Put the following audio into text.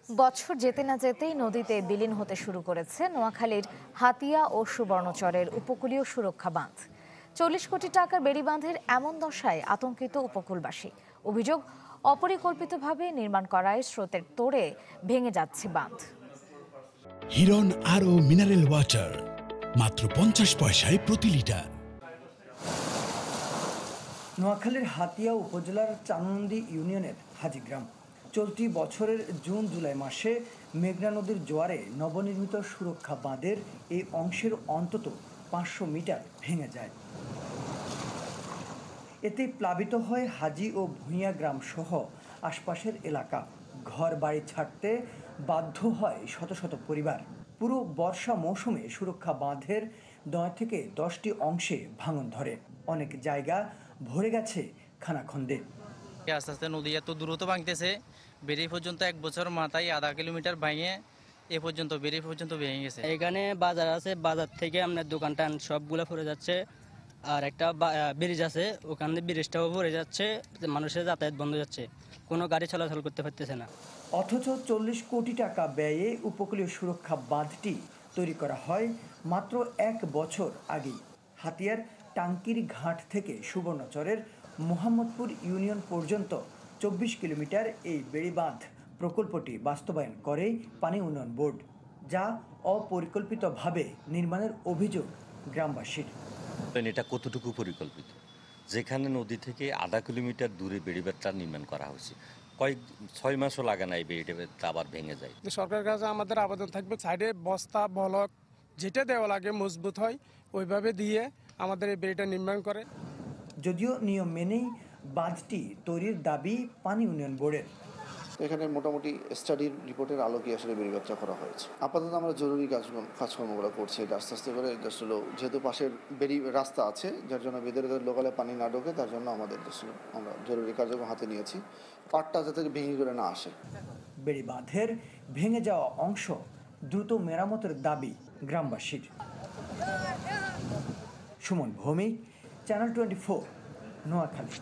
বছর যেতে না যেতেই নদীতে বিলীন হতে শুরু করেছে নোয়াখালীর হাতিয়া ও সুবর্ণচরের উপকূলীয় সুরক্ষা বাঁধ। ৪০ কোটি টাকার বেড়িবাঁধের এমন দশায় আতঙ্কিত উপকূলবাসী। অভিযোগ, অপরিকল্পিতভাবে নির্মাণ করায় স্রোতের তোড়ে ভেঙে যাচ্ছে বাঁধ। হিরন আরও মিনারেল ওয়াটার মাত্র 50 পয়সায় প্রতি লিটার। নোয়াখালীর হাতিয়া উপজেলার চানন্দি ইউনিয়নের হাজিগ্রাম। চলতি বছরের জুন জুলাই মাসে মেঘনা নদীর জোয়ারে নবনির্মিত সুরক্ষা বাঁধের এই অংশের অন্তত 500 মিটার ভেঙে যায়। এতে প্লাবিত হয় হাজি ও ভূঁইয়া গ্রাম সহ আশপাশের এলাকা। ঘর বাড়ি ছাড়তে বাধ্য হয় শত শত পরিবার। পুরো বর্ষা মৌসুমে সুরক্ষা বাঁধের 9 থেকে 10টি অংশে ভাঙন ধরে। অনেক জায়গা ভরে গেছে খানাখন্দে। আস্তে আস্তে নদী এত দ্রুত ভাঙতেছে, বেরিয়ে পর্যন্ত 1 বছর মাথায় আধা কিলোমিটার ভাঙে এ পর্যন্ত বেরিয়ে পর্যন্ত ভেঙে গেছে। এখানে বাজার আছে, বাজার থেকে আপনার দোকানটা সবগুলো পড়ে যাচ্ছে। আর একটা ব্রিজ আছে, ওখানে ব্রিজটাও পড়ে যাচ্ছে, মানুষের যাতায়াত বন্ধ যাচ্ছে, কোনো গাড়ি চলাচল করতে পারতেছে না। অথচ 40 কোটি টাকা ব্যয়ে উপকূলীয় সুরক্ষা বাঁধটি তৈরি করা হয় মাত্র 1 বছর আগেই। হাতিয়ার টাঙ্কির ঘাট থেকে সুবর্ণচরের মোহাম্মদপুর ইউনিয়ন পর্যন্ত 24 কিলোমিটার এই বেড়িবাঁধ প্রকল্পটি বাস্তবায়ন করে পানি উন্নয়ন বোর্ড, যা অপরিকল্পিতভাবে নির্মাণের অভিযোগ গ্রামবাসীর। এটা কতটুকু পরিকল্পিত? যেখানে নদী থেকে আধা কিলোমিটার দূরে বেড়িবাঁধটা নির্মাণ করা হয়েছে, 6 মাসও লাগে না এই বেড়িবাঁধটা আবার ভেঙে যায়। সরকারের কাছে আমাদের আবেদন থাকবে, সাইডে বস্তা বলক যেটা দেওয়া লাগে মজবুত হয় ওইভাবে দিয়ে আমাদের এই বেড়িটা নির্মাণ করে। যদিও নিয়ম মেনেই বাঁধটি তৈরির দাবি পানি উন্নয়ন বোর্ডের। এখানে মোটামুটি স্টাডির রিপোর্টের আলোকে আসলে বেড়িবাঁধটা করা হয়েছে। আপাতত আমরা জরুরি কাজকর্মগুলো করছি। এটা আস্তে আস্তে করে যেহেতু পাশের রাস্তা আছে, যার জন্য ভেতরে লোকালে পানি না ঢোকে, তার জন্য আমাদের আমরা জরুরি কার্যক্রম হাতে নিয়েছি, পাটটা যাতে ভেঙে করে না আসে। বেড়িবাঁধের ভেঙে যাওয়া অংশ দ্রুত মেরামতের দাবি গ্রামবাসীর। সুমন ভৌমিক, চ্যানেল 24, নোয়াখালী।